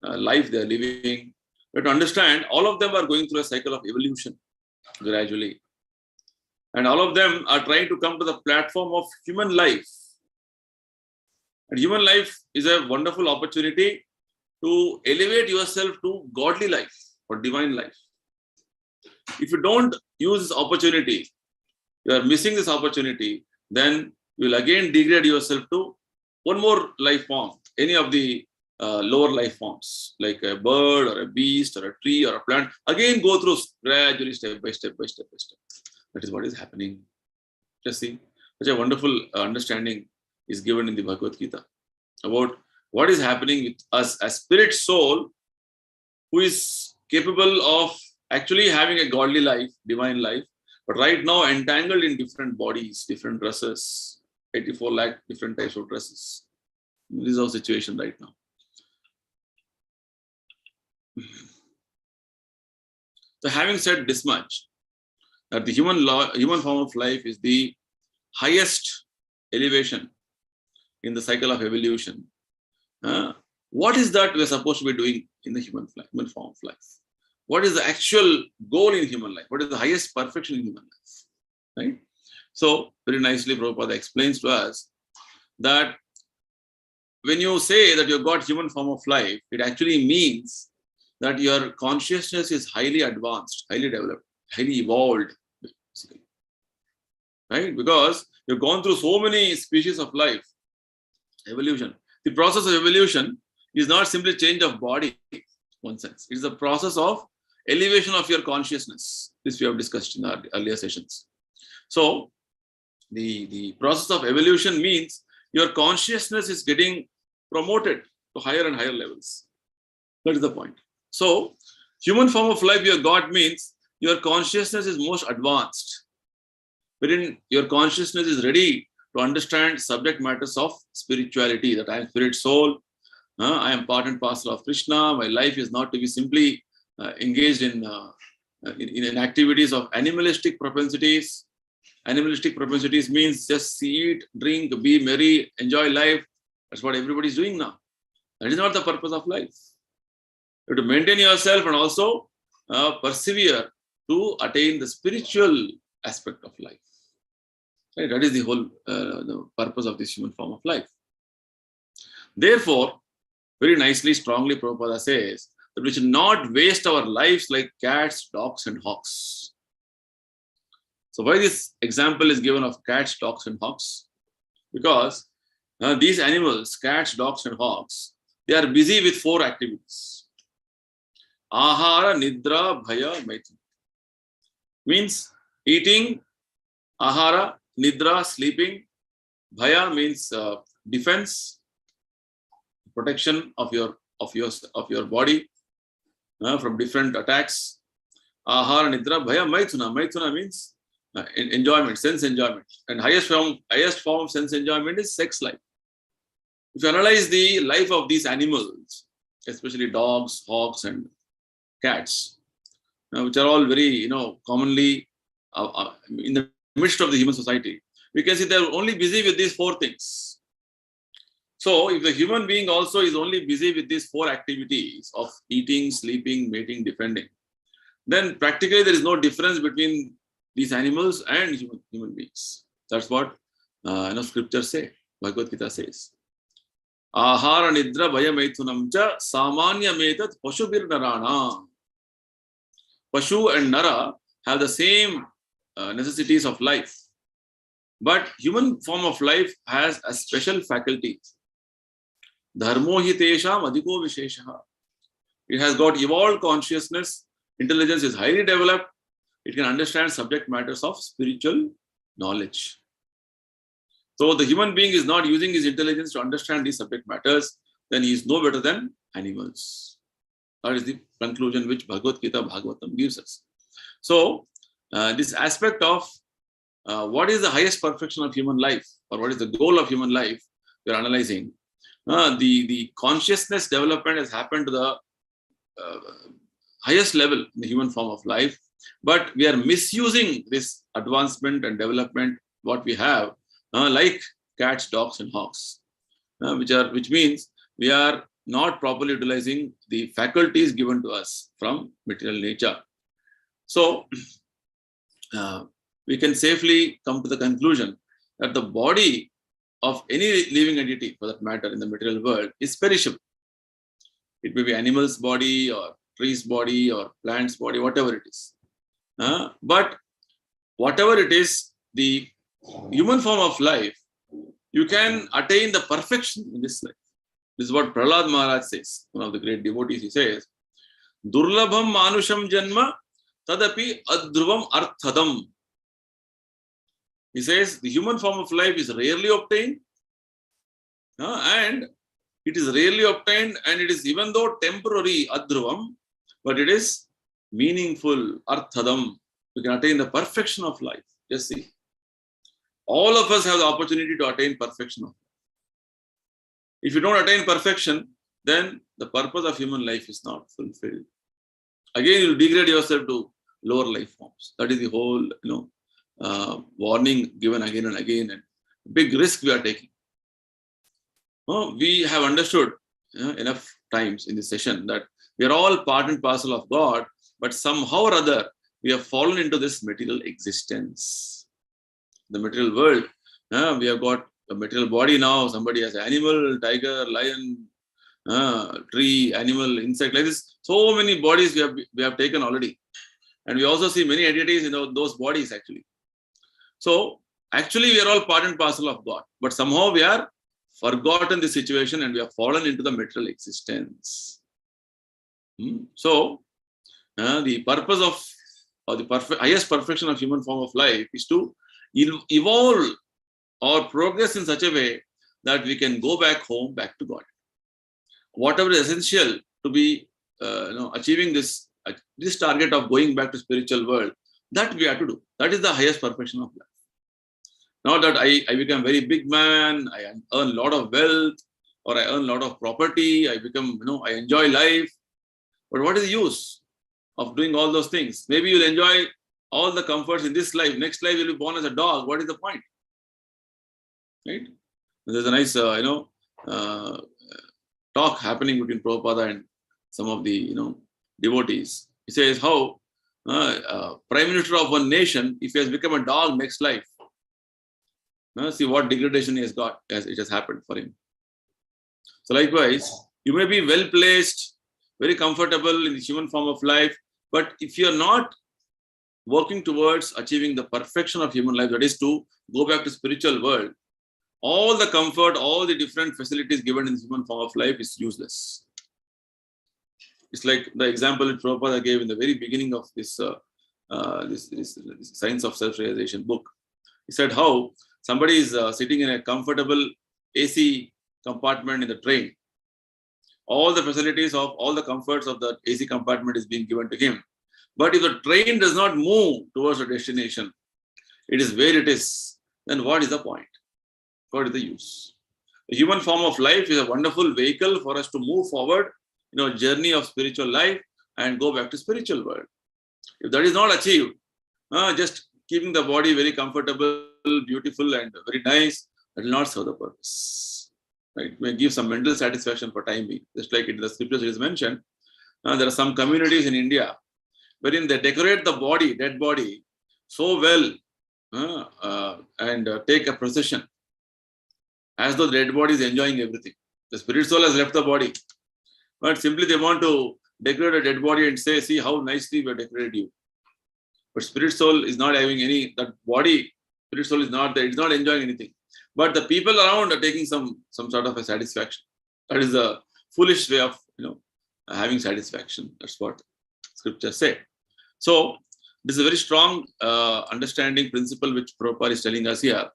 life they are living. But to understand, all of them are going through a cycle of evolution gradually, and all of them are trying to come to the platform of human life. And human life is a wonderful opportunity to elevate yourself to godly life or divine life. If you don't use this opportunity, you are missing this opportunity, then you will again degrade yourself to one more life form, any of the lower life forms, like a bird or a beast or a tree or a plant. Again, go through gradually, step by step by step by step. That is what is happening. Just see, such a wonderful understanding is given in the Bhagavad Gita about what is happening with us as spirit soul, who is capable of actually having a godly life, divine life, but right now entangled in different bodies, different dresses, 84 lakh different types of dresses. This is our situation right now. So having said this much, that the human form of life is the highest elevation in the cycle of evolution. What is that we're supposed to be doing in the human form of life? What is the actual goal in human life? What is the highest perfection in human life? Right? So very nicely Prabhupada explains to us that when you say that you've got human form of life, it actually means that your consciousness is highly advanced, highly developed, highly evolved, basically. Right? Because you've gone through so many species of life, evolution. The process of evolution is not simply change of body, one sense. It is a process of elevation of your consciousness. This we have discussed in our earlier sessions. So the process of evolution means your consciousness is getting promoted to higher and higher levels. That is the point. So human form of life you have got means your consciousness is most advanced, wherein your consciousness is ready to understand subject matters of spirituality, that I am spirit soul, I am part and parcel of Krishna, my life is not to be simply engaged in activities of animalistic propensities. Animalistic propensities means just eat, drink, be merry, enjoy life. That's what everybody is doing now. That is not the purpose of life. You have to maintain yourself and also persevere to attain the spiritual aspect of life. Right? That is the whole the purpose of this human form of life. Therefore, very nicely, strongly, Prabhupada says that we should not waste our lives like cats, dogs, and hawks. So why this example is given of cats, dogs, and hawks? Because these animals, cats, dogs, and hawks, they are busy with 4 activities. Ahara, Nidra, Bhaya, Maitri. Means eating, Ahara, Nidra, sleeping. Bhaya means defense, protection of your body from different attacks. Ahara, Nidra, Bhaya, Maithuna. Maithuna means enjoyment, sense enjoyment. And highest form of sense enjoyment is sex life. If you analyze the life of these animals, especially dogs, hawks, and cats, which are all very, commonly in the midst of the human society, we can see they're only busy with these 4 things. So, if the human being also is only busy with these 4 activities of eating, sleeping, mating, defending, then practically there is no difference between these animals and human beings. That's what scriptures say. Bhagavad Gita says. Ahara nidra bhaya maithunam cha samanya metat pashubir narana. Pashu and Nara have the same necessities of life. But human form of life has a special faculty. Dharmo hi tesham adhiko visheshaha. It has got evolved consciousness. Intelligence is highly developed. It can understand subject matters of spiritual knowledge. So the human being is not using his intelligence to understand these subject matters, then he is no better than animals. That is the conclusion which Bhagavad Gita Bhagavatam gives us. So this aspect of what is the highest perfection of human life, or what is the goal of human life, we are analyzing. The consciousness development has happened to the highest level in the human form of life, but we are misusing this advancement and development what we have, like cats, dogs, and hawks, which means we are not properly utilizing the faculties given to us from material nature. So we can safely come to the conclusion that the body of any living entity, for that matter, in the material world is perishable. It may be animal's body or tree's body or plant's body, whatever it is. But whatever it is, the human form of life, you can attain the perfection in this life. This is what Prahlad Maharaj says, one of the great devotees. He says, Durlabham manusham janma tadapi adhruvam arthadam. He says the human form of life is rarely obtained, and it is rarely obtained, and it is, even though temporary, adhruvam, but it is meaningful, arthadam. We can attain the perfection of life. Just see. All of us have the opportunity to attain perfection of life. If you don't attain perfection, then the purpose of human life is not fulfilled. Again, you will degrade yourself to lower life forms. That is the whole, warning given again and again, and big risk we are taking. We have understood enough times in this session that we are all part and parcel of God, but somehow or other we have fallen into this material existence. The material world, we have got a material body now. Somebody has an animal, tiger, lion, tree, animal, insect, like this. So many bodies we have taken already. And we also see many entities in those bodies actually. So actually we are all part and parcel of God. But somehow we are forgotten the situation and we have fallen into the material existence. So the purpose of, or the highest perfection of human form of life is to evolve or progress in such a way that we can go back home, back to God. Whatever is essential to be achieving this target of going back to spiritual world, that we have to do. That is the highest perfection of life. Not that I become very big man, I earn a lot of wealth, or I earn a lot of property, I become, I enjoy life. But what is the use of doing all those things? Maybe you'll enjoy all the comforts in this life. Next life you'll be born as a dog. What is the point? Right? There's a nice, talk happening between Prabhupada and some of the devotees. He says how Prime Minister of one nation, if he has become a dog next life, see what degradation he has got as it has happened for him. So likewise, you may be well placed, very comfortable in the human form of life, but if you are not working towards achieving the perfection of human life, that is to go back to spiritual world, all the comfort, all the different facilities given in the human form of life is useless. It's like the example that Prabhupada gave in the very beginning of this Science of Self-Realization book. He said how somebody is sitting in a comfortable AC compartment in the train. All the facilities of all the comforts of the AC compartment is being given to him. But if the train does not move towards a destination, it is where it is, then what is the point? What is the use? The human form of life is a wonderful vehicle for us to move forward in our journey of spiritual life and go back to spiritual world. If that is not achieved, just keeping the body very comfortable, beautiful, and very nice, that will not serve the purpose. Right? It may give some mental satisfaction for time being. Just like in the scriptures it is mentioned, there are some communities in India wherein they decorate the body, dead body, so well and take a procession as though the dead body is enjoying everything. The spirit soul has left the body, but simply they want to decorate a dead body and say, see how nicely we have decorated you. But spirit soul is not having any, that body, spirit soul is not there, it's not enjoying anything. But the people around are taking some sort of a satisfaction. That is a foolish way of having satisfaction. That's what scriptures say. So this is a very strong understanding principle which Prabhupada is telling us here.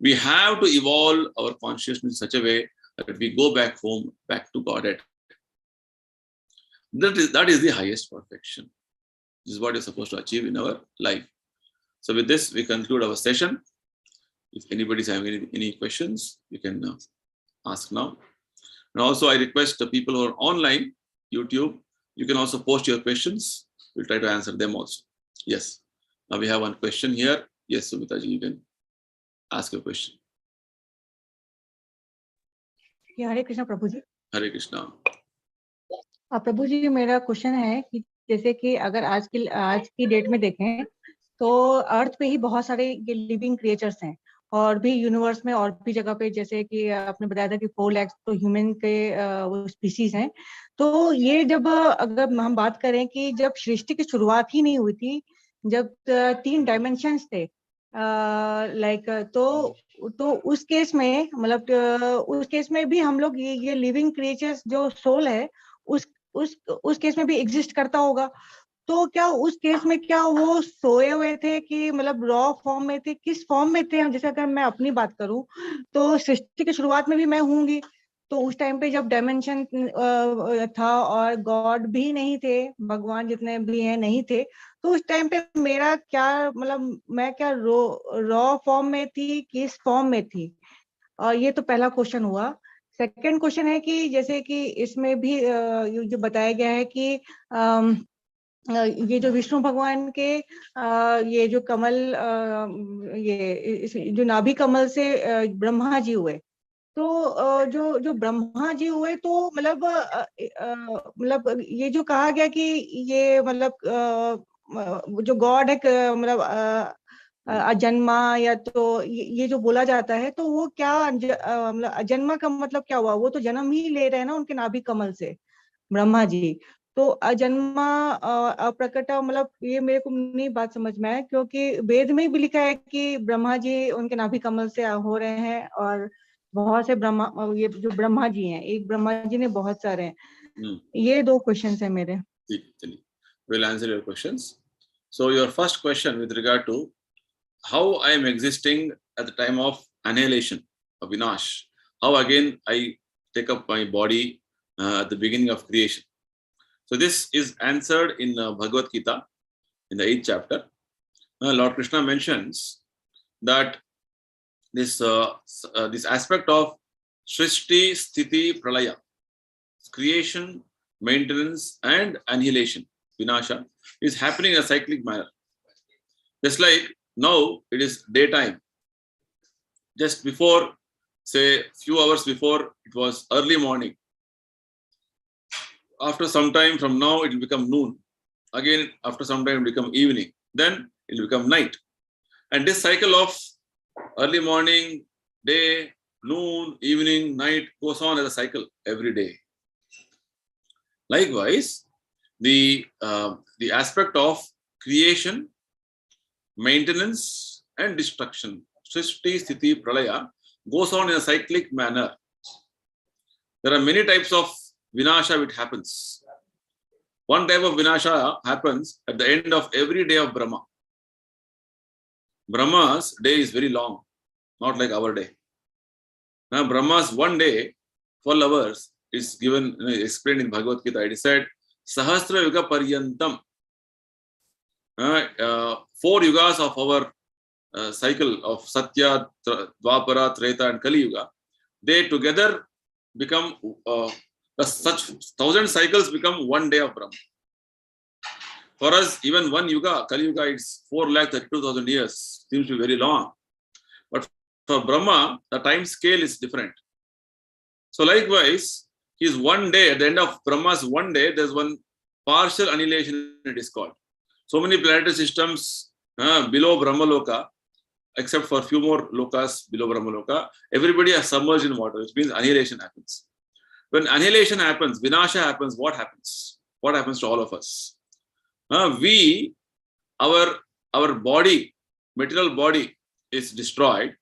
We have to evolve our consciousness in such a way that we go back home, back to Godhead. That is the highest perfection. This is what you're supposed to achieve in our life. So with this, we conclude our session. If anybody is having any questions, you can ask now. And also, I request the people who are online, YouTube, you can also post your questions. We'll try to answer them also. Yes. Now we have one question here. Yes, Sumitaji, you can ask your question. Yeah, Hare Krishna, Prabhuji. Hare Krishna. प्रभु जी, मेरा question है कि जैसे कि अगर आज की date में देखें तो अर्थ पे ही बहुत सारे ये लिविंग क्रिएचर्स हैं और भी यूनिवर्स में और भी जगह पे, जैसे कि आपने बताया था कि 4 लाख तो ह्यूमन के वो स्पीसीज हैं. तो ये जब अगर हम बात करें कि जब सृष्टि की शुरुआत ही नहीं हुई थी, जब 3 डायमेंशंस थे लाइक, तो उस केस में मतलब उस केस में भी हम लोग ये लिविंग क्रिएचर्स जो सोल है उस केस में भी एग्जिस्ट करता होगा. तो क्या उस केस में क्या वो सोए हुए थे कि मतलब रॉ फॉर्म में थे, किस फॉर्म में थे हम? जैसे अगर मैं अपनी बात करूं तो सृष्टि की शुरुआत में भी मैं होंगी, तो उस टाइम पे जब डायमेंशन था और गॉड भी नहीं थे, भगवान जितने भी हैं नहीं थे, तो उस टाइम पे मेरा क्या मतलब मैं क्या रॉ फॉर्म में थी, किस फॉर्म में थी? ये तो पहला क्वेश्चन हुआ. सेकंड क्वेश्चन है कि जैसे कि इसमें भी जो बताया गया है कि ये जो विष्णु भगवान के ये जो कमल ये जो नाभि कमल से ब्रह्मा जी हुए, तो जो ब्रह्मा जी हुए तो मतलब ये जो कहा गया कि ये मतलब जो गॉड है मतलब अजन्मा, या तो ये जो बोला जाता है, तो वो क्या मतलब अजन्मा का मतलब क्या हुआ? वो तो जन्म ही ले रहे हैं ना उनके नाभि कमल से ब्रह्मा जी. तो अजन्मा अप्रकट मतलब ये मेरे को नहीं बात समझ में है, क्योंकि वेद में भी लिखा है कि ब्रह्मा जी उनके नाभि कमल से हो रहे हैं और बहुत से ब्रह्मा, ये जो ब्रह्मा जी हैं, एक ब्रह्मा जी ने बहुत सारे हैं. ये 2 क्वेश्चंस है मेरे. We'll answer your questions. So your first question with regard to how I am existing at the time of annihilation, of Vinash, how again I take up my body at the beginning of creation. So this is answered in Bhagavad Gita, in the 8th chapter. Lord Krishna mentions that this aspect of Srishti, Sthiti, Pralaya, creation, maintenance, and annihilation, Vinasha, is happening in a cyclic manner. Just like now it is daytime. Just before, say, few hours before, it was early morning. after some time from now, it will become noon. Again, after some time, it will become evening. Then it will become night. And this cycle of early morning, day, noon, evening, night goes on as a cycle every day. Likewise, the aspect of creation, maintenance, and destruction, Srishti, Sthiti, Pralaya, goes on in a cyclic manner. There are many types of vinasha which happens. One type of vinasha happens at the end of every day of Brahma. Brahma's day is very long, not like our day. Now, Brahma's one day, 12 hours, is given, explained in Bhagavad Gita. It is said, Sahasra Yuga Paryantam. 4 yugas of our cycle of Satya, Dwapara, Treta, and Kali Yuga, they together become, such 1,000 cycles become one day of Brahma. For us, even one yuga, Kali Yuga, it's 4,32,000 years, seems to be very long. But for Brahma, the time scale is different. So likewise, his one day, at the end of Brahma's one day, there's one partial annihilation, it is called. So many planetary systems below Brahmaloka, except for a few more lokas below Brahmaloka, everybody is submerged in water, which means annihilation happens. When annihilation happens, vinasha happens, what happens? What happens to all of us? Our body, material body is destroyed,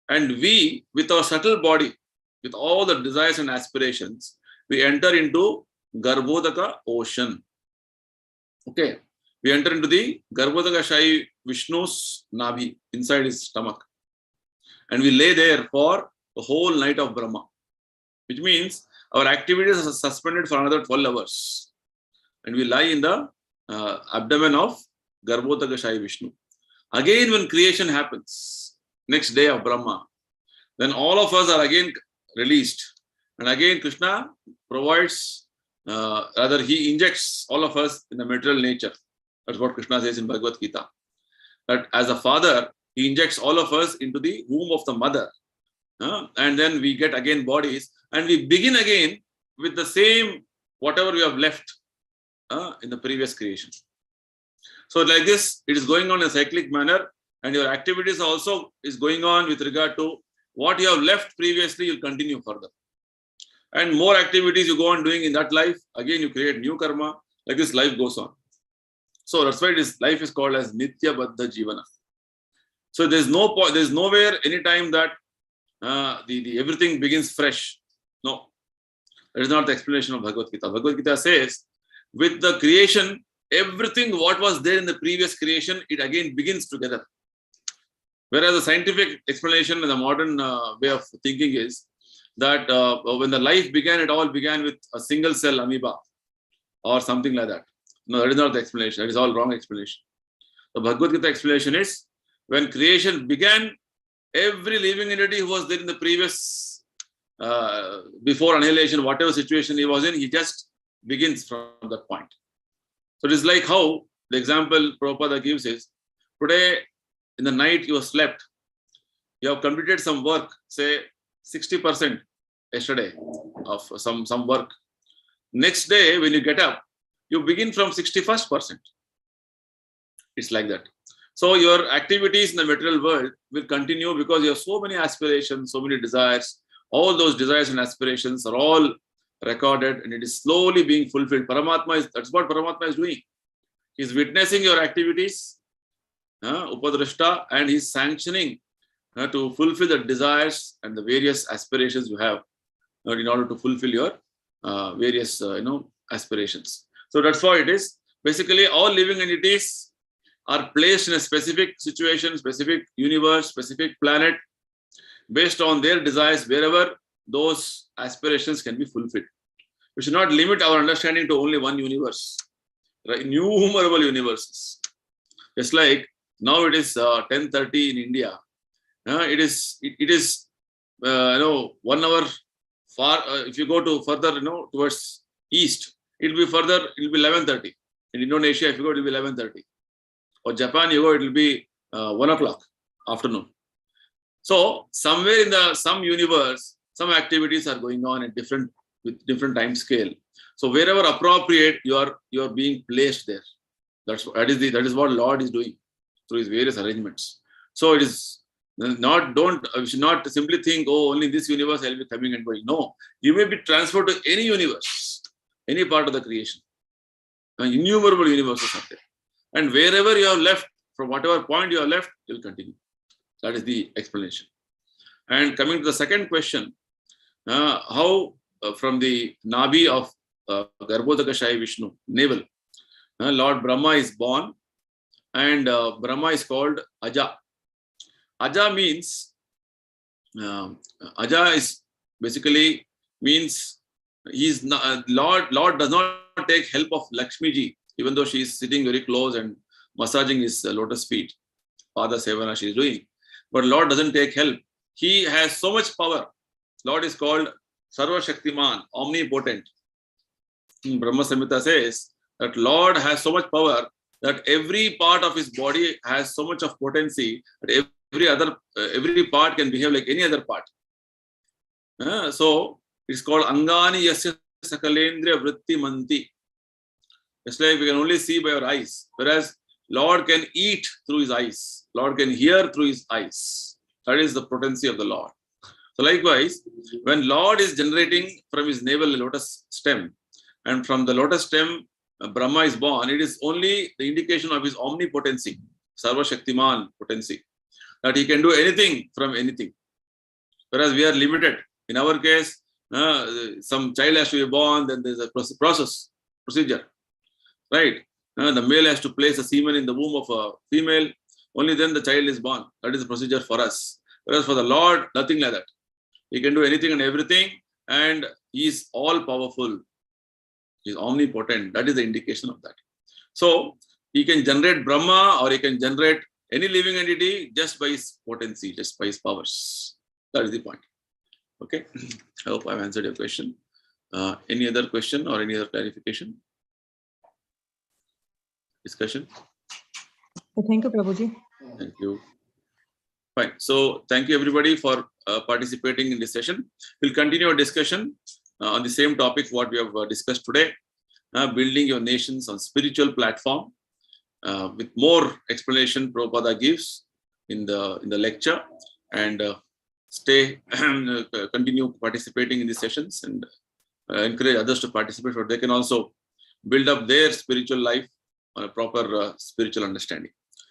and we, with our subtle body, with all the desires and aspirations, we enter into Garbhodaka ocean. Okay. We enter into the Garbhodaka Shai Vishnu's Nabhi, inside his stomach. And we lay there for the whole night of Brahma, which means our activities are suspended for another 12 hours. And we lie in the abdomen of Garbhodaka Shai Vishnu. Again, when creation happens, next day of Brahma, then all of us are again released. And again, Krishna provides, rather he injects all of us in the material nature. That's what Krishna says in Bhagavad Gita. That as a father, he injects all of us into the womb of the mother. And then we get again bodies. And we begin again with the same, whatever we have left in the previous creation. So like this, it is going on in a cyclic manner. And your activities also is going on with regard to what you have left previously, you'll continue further. And more activities you go on doing in that life, again you create new karma. Like this, life goes on. So that's why life is called as Nitya Baddha Jivana. So there's nowhere, anytime that everything begins fresh. No, that is not the explanation of Bhagavad Gita. Bhagavad Gita says, with the creation, everything what was there in the previous creation, it again begins together. Whereas the scientific explanation and the modern way of thinking is that when the life began, it all began with a single cell amoeba or something like that. No, that is not the explanation. That is all wrong explanation. The Bhagavad Gita explanation is, when creation began, every living entity who was there in the previous, before annihilation, whatever situation he was in, he just begins from that point. So it is like how the example Prabhupada gives is, today in the night you have slept, you have completed some work, say 60% yesterday of some work. Next day when you get up, you begin from 61st%. It's like that. So your activities in the material world will continue because you have so many aspirations, so many desires. All those desires and aspirations are all recorded and it is slowly being fulfilled. That's what Paramatma is doing. He's witnessing your activities, Upadrashta, and he's sanctioning to fulfill the desires and the various aspirations you have in order to fulfill your various aspirations. So that's why it is. Basically, all living entities are placed in a specific situation, specific universe, specific planet, based on their desires, wherever those aspirations can be fulfilled. We should not limit our understanding to only one universe. There are innumerable universes. Just like now it is 10:30 in India. It is 1 hour far. If you go to further, towards east, it will be 11:30. In Indonesia, if you go, it will be 11:30. Or Japan, you go, it will be 1 o'clock afternoon. So somewhere in some universe, some activities are going on at different with different time scale. So wherever appropriate, you are being placed there. That is what Lord is doing through his various arrangements. So it is not, you should not simply think, oh, only this universe I'll be coming and going. No, you may be transferred to any universe, any part of the creation. Innumerable universes are there. And wherever you have left, from whatever point you have left, you will continue. That is the explanation. And coming to the second question, how from the Nabi of Garbhodakashaya Vishnu, navel, Lord Brahma is born, and Brahma is called Aja. Aja means, Aja is basically means he is not, Lord does not take help of Lakshmi ji, even though she is sitting very close and massaging his lotus feet. Pada Sevana she is doing. But Lord doesn't take help. He has so much power. Lord is called Sarva Shaktiman, omnipotent. Brahma Samhita says that Lord has so much power that every part of his body has so much of potency that every part can behave like any other part. So it's called Angani Yasya Sakalendriya Vritti Manti. It's like we can only see by our eyes, whereas Lord can eat through his eyes. Lord can hear through his eyes. That is the potency of the Lord. So likewise, when Lord is generating from his navel lotus stem, and from the lotus stem Brahma is born, it is only the indication of his omnipotency, Sarva Shaktiman potency, that he can do anything from anything. Whereas we are limited. In our case, some child has to be born, then there is a procedure. Right? The male has to place a semen in the womb of a female, only then the child is born. That is the procedure for us. Whereas for the Lord, nothing like that. He can do anything and everything, and he is all powerful. He is omnipotent. That is the indication of that. So he can generate Brahma, or he can generate any living entity just by his potency, just by his powers. That is the point. Okay. I hope I've answered your question. Any other question or any other clarification? Discussion? Thank you, Prabhuji. Thank you. Fine. So thank you everybody for participating in this session. We'll continue our discussion on the same topic what we have discussed today, building your nations on spiritual platform, with more explanation Prabhupada gives in the lecture, and continue participating in these sessions, and encourage others to participate so they can also build up their spiritual life on a proper spiritual understanding.